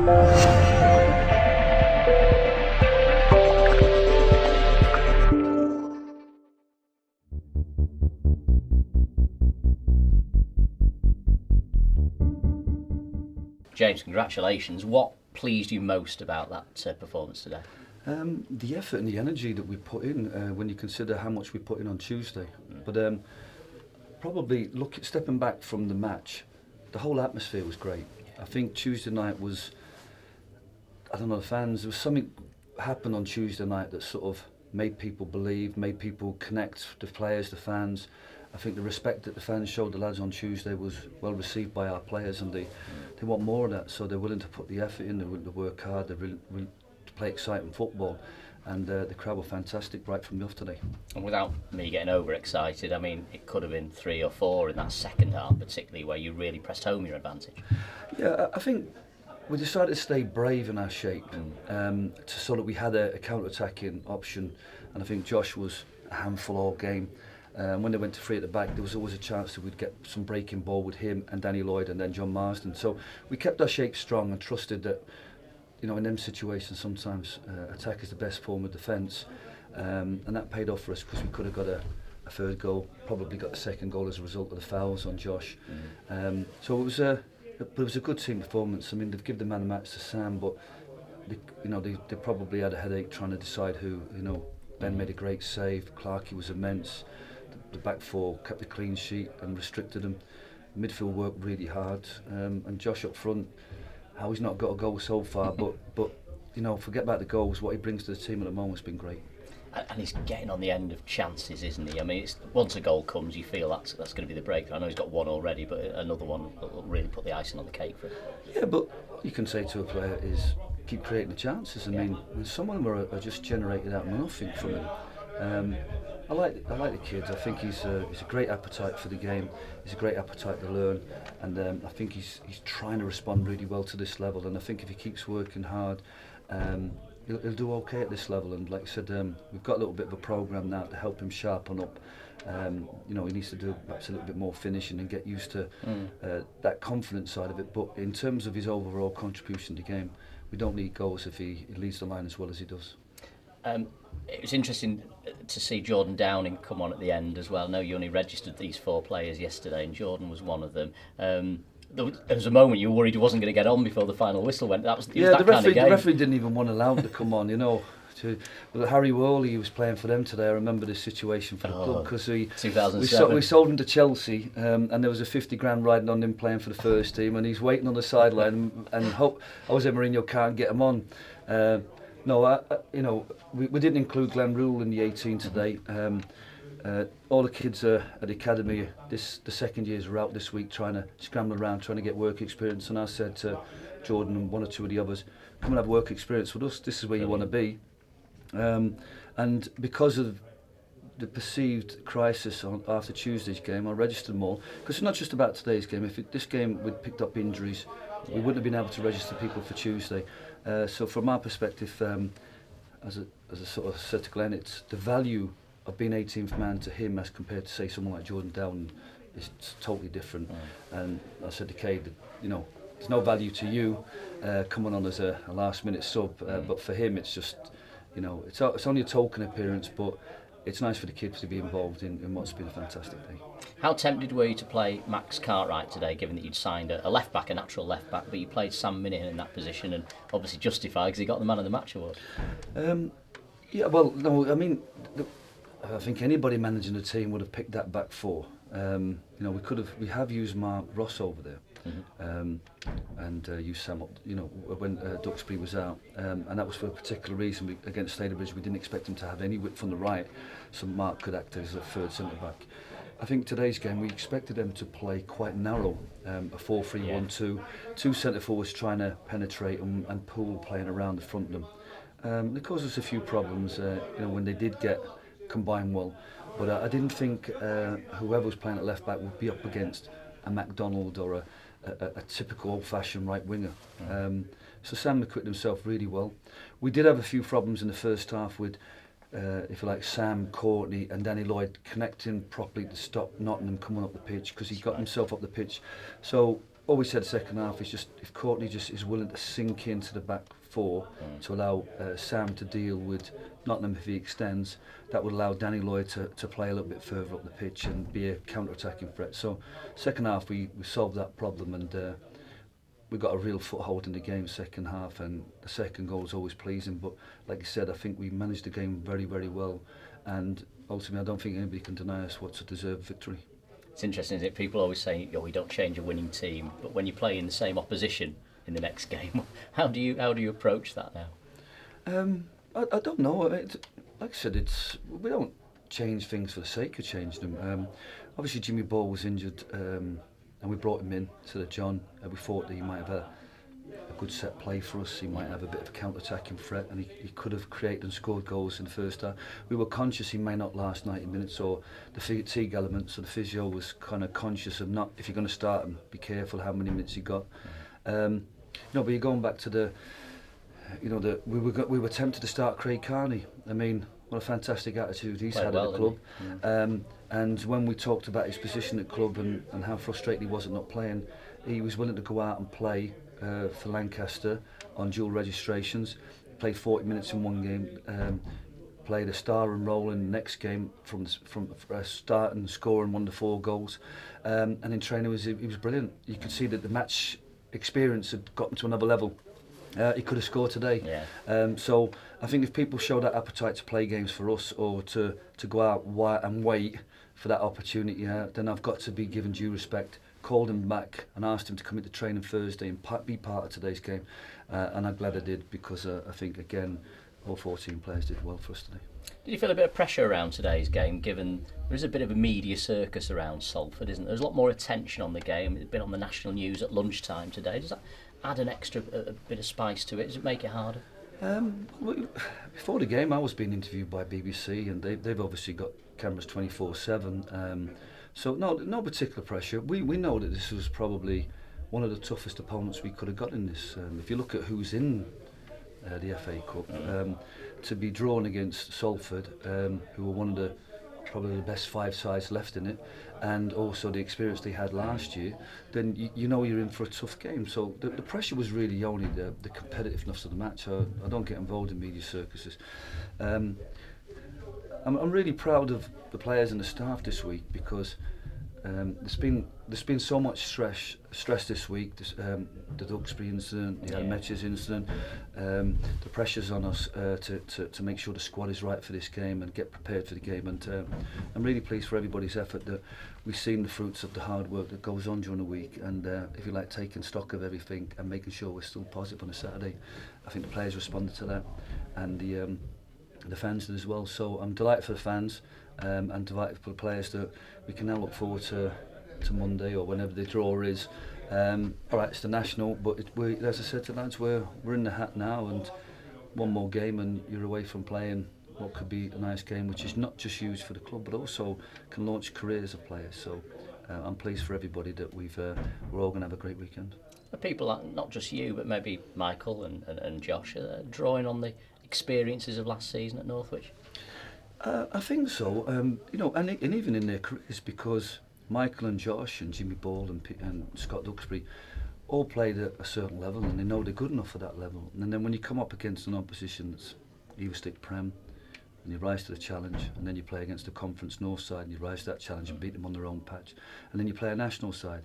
James, congratulations. What pleased you most about that performance today? The effort and the energy that we put in when you consider how much we put in on Tuesday. But probably stepping back from the match, the whole atmosphere was great. I think Tuesday night was, I don't know, the fans, there was something happened on Tuesday night that sort of made people believe, made people connect, the players, the fans. I think the respect that the fans showed the lads on Tuesday was well received by our players, and they want more of that, so they're willing to put the effort in, they're willing to work hard, they're willing to play exciting football, and the crowd were fantastic right from the off today. And without me getting overexcited, I mean, it could have been 3 or 4 in that second half, particularly where you really pressed home your advantage. Yeah, I think we decided to stay brave in our shape, so that we had a counter-attacking option, and I think Josh was a handful all game. When they went to 3 at the back, there was always a chance that we'd get some breaking ball with him and Danny Lloyd and then John Marsden. So we kept our shape strong and trusted that, you know, in them situations sometimes attack is the best form of defence, and that paid off for us because we could have got a third goal, probably got a second goal as a result of the fouls on Josh. So it was a good team performance. I mean, they've given the man of the match to Sam, but they probably had a headache trying to decide who. You know, Ben made a great save, Clarkey was immense. The back four kept a clean sheet and restricted them. Midfield worked really hard, and Josh up front, how he's not got a goal so far, but you know, forget about the goals, what he brings to the team at the moment has been great. And he's getting on the end of chances, isn't he? I mean, once a goal comes, you feel that's going to be the breakthrough. I know he's got one already, but another one will really put the icing on the cake for him. Yeah, but what you can say to a player is keep creating the chances. I mean, some of them are just generated out of nothing from him. I like the kids. I think he's a great appetite for the game. He's a great appetite to learn, and I think he's trying to respond really well to this level. And I think if he keeps working hard, he'll do okay at this level. And like I said, we've got a little bit of a program now to help him sharpen up. You know, he needs to do perhaps a little bit more finishing and get used to that confidence side of it. But in terms of his overall contribution to the game, we don't need goals if he leads the line as well as he does. It was interesting to see Jordan Downing come on at the end as well. I know you only registered these 4 players yesterday, and Jordan was one of them. There was a moment you were worried he wasn't going to get on before the final whistle went. It was that kind of game. The referee didn't even want to allow him to come on, you know. But Harry Worley was playing for them today. I remember this situation for the club because we sold him to Chelsea, and there was a 50 grand riding on him playing for the first team, and he's waiting on the sideline and hope Jose Mourinho can't get him on. You know, we didn't include Glenn Rule in the 18 today. All the kids at the academy, the second years are out this week trying to scramble around, trying to get work experience. And I said to Jordan and 1 or 2 of the others, come and have work experience with us. This is where you want to be. And because of the perceived crisis after Tuesday's game, I registered them all. Because it's not just about today's game. If this game we'd picked up injuries, we wouldn't have been able to register people for Tuesday. So from our perspective, as I sort of said to Glenn, it's the value of being 18th man to him as compared to say someone like Jordan Downing is totally different. And I said to Kay that, you know, there's no value to you coming on as a last minute sub, but for him it's just, you know, it's only a token appearance, but it's nice for the kids to be involved in what's been a fantastic day. How tempted were you to play Max Cartwright today, given that you'd signed a left back, a natural left back, but you played Sam Minihan in that position, and obviously justified because he got the man of the match award? Yeah, well, no, I mean, I think anybody managing the team would have picked that back 4. You know, we have used Mark Ross over there, and used Sam up, you know, when Duxbury was out, and that was for a particular reason. Against Staleybridge, we didn't expect him to have any width on the right, so Mark could act as a third centre back. I think today's game we expected them to play quite narrow, a 4-3-1-2, 2 centre forwards trying to penetrate and Poole playing around the front of them. It caused us a few problems, you know, when they did get combined well. But I didn't think whoever was playing at left back would be up against a MacDonald or a typical old-fashioned right winger. So Sam acquitted himself really well. We did have a few problems in the first half with, if you like, Sam, Courtney and Danny Lloyd connecting properly to stop Nottingham coming up the pitch, because he got himself up the pitch. So all we said second half is just if Courtney just is willing to sink into the back four to allow Sam to deal with Nottingham if he extends, that would allow Danny Lloyd to play a little bit further up the pitch and be a counter-attacking threat. So second half we solved that problem, and we got a real foothold in the game second half, and the second goal was always pleasing. But like you said, I think we managed the game very, very well, and ultimately I don't think anybody can deny us what's a deserved victory. It's interesting, isn't it? People always say, we don't change a winning team, but when you play in the same opposition in the next game, how do you approach that now? I don't know. Like I said, we don't change things for the sake of changing them. Obviously, Jimmy Ball was injured, and we brought him in instead of John. We thought that he might have a good set play for us. He might have a bit of a counter-attacking threat, and he could have created and scored goals in the first half. We were conscious he may not last 90 minutes, or the fatigue element, so the physio was kind of conscious of not, if you're going to start him, be careful how many minutes he got. But you're going back to we were tempted to start Craig Carney. I mean, what a fantastic attitude he's had at the club. And when we talked about his position at club and how frustrated he was at not playing, he was willing to go out and play for Lancaster on dual registrations. Played 40 minutes in one game. Played a starring role in the next game from start and scoring one of the 4 goals. And in training he was brilliant. You could see that the match experience had gotten to another level. He could have scored today. So I think if people show that appetite to play games for us, or to go out and wait for that opportunity, then I've got to be given due respect. Called him back and asked him to come into training Thursday and be part of today's game, and I'm glad I did, because I think again all 14 players did well for us today. Did you feel a bit of pressure around today's game, given there is a bit of a media circus around Salford, isn't there? There's a lot more attention on the game. It's been on the national news at lunchtime today. Does that add an extra a bit of spice to it? Does it make it harder? Before the game I was being interviewed by BBC, and they've obviously got cameras 24/7, so no particular pressure. We know that this was probably one of the toughest opponents we could have got in this. If you look at who's in the FA Cup, to be drawn against Salford, who were one of probably the best 5 sides left in it, and also the experience they had last year, then you know you're in for a tough game. So the pressure was really only the competitiveness of the match. I don't get involved in media circuses. I'm really proud of the players and the staff this week, because there's been so much stress this week. The Duxbury incident, the Metches incident, the pressures on us to make sure the squad is right for this game and get prepared for the game. And I'm really pleased for everybody's effort, that we've seen the fruits of the hard work that goes on during the week. And if you like, taking stock of everything and making sure we're still positive on a Saturday, I think the players responded to that, and the fans did as well. So I'm delighted for the fans, and delighted for the players that we can now look forward to Monday, or whenever the draw is. All right, it's the national, but as I said to lads, we're in the hat now, and one more game and you're away from playing what could be a nice game, which is not just used for the club, but also can launch careers of players. So I'm pleased for everybody that we're all going to have a great weekend. People, not just you, but maybe Michael and Josh, are drawing on the experiences of last season at Northwich? I think so. And even in their careers, because Michael and Josh and Jimmy Ball and Scott Duxbury all played at a certain level, and they know they're good enough for that level. And then when you come up against an opposition that's Easter Prem, and you rise to the challenge, and then you play against the Conference North side and you rise to that challenge and beat them on their own patch, and then you play a national side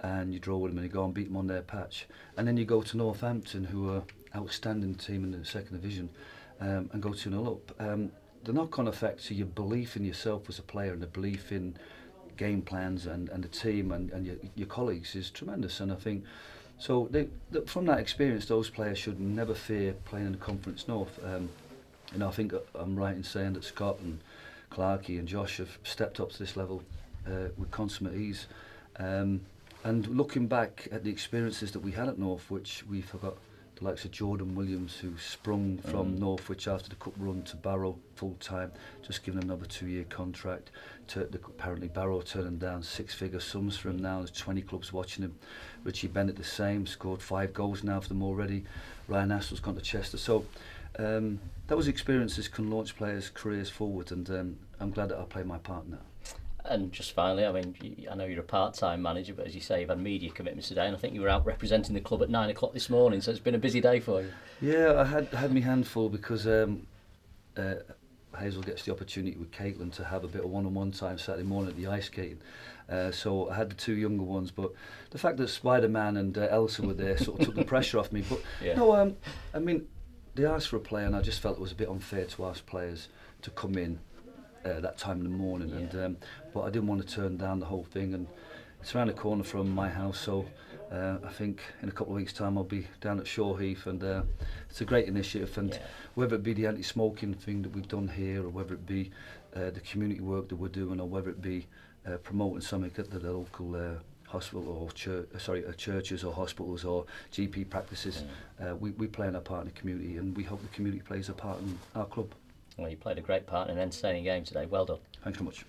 and you draw with them and you go and beat them on their patch, and then you go to Northampton, who are outstanding team in the second division, and go 2-0 up. The knock-on effect to your belief in yourself as a player, and the belief in game plans and the team and your colleagues is tremendous. And I think so from that experience, those players should never fear playing in the Conference North. I think I'm right in saying that Scott and Clarkey and Josh have stepped up to this level with consummate ease. And looking back at the experiences that we had at Northwich, we forgot the likes of Jordan Williams, who sprung from Northwich after the cup run to Barrow full time, just given another 2-year contract. Apparently Barrow turning down 6-figure sums for him now. There's 20 clubs watching him. Richie Bennett the same, scored 5 goals now for them already. Ryan Astle's gone to Chester. So those experiences can launch players' careers forward, and I'm glad that I played my part in that. And just finally, I mean, I know you're a part-time manager, but as you say, you've had media commitments today, and I think you were out representing the club at 9 o'clock this morning, so it's been a busy day for you. Yeah, I had my handful because Hazel gets the opportunity with Keighren to have a bit of one-on-one time Saturday morning at the ice skating. So I had the two younger ones, but the fact that Spider-Man and Elsa were there sort of took the pressure off me. But yeah. no, I mean, they asked for a player, and I just felt it was a bit unfair to ask players to come in that time in the morning. Yeah. And but I didn't want to turn down the whole thing, and it's around the corner from my house, so I think in a couple of weeks' time I'll be down at Shoreheath, and it's a great initiative. And whether it be the anti-smoking thing that we've done here, or whether it be the community work that we're doing, or whether it be promoting something at the local hospital or churches or hospitals or GP practices, we play in our part in the community, and we hope the community plays a part in our club. Well, you played a great part in an entertaining game today. Well done. Thanks very much.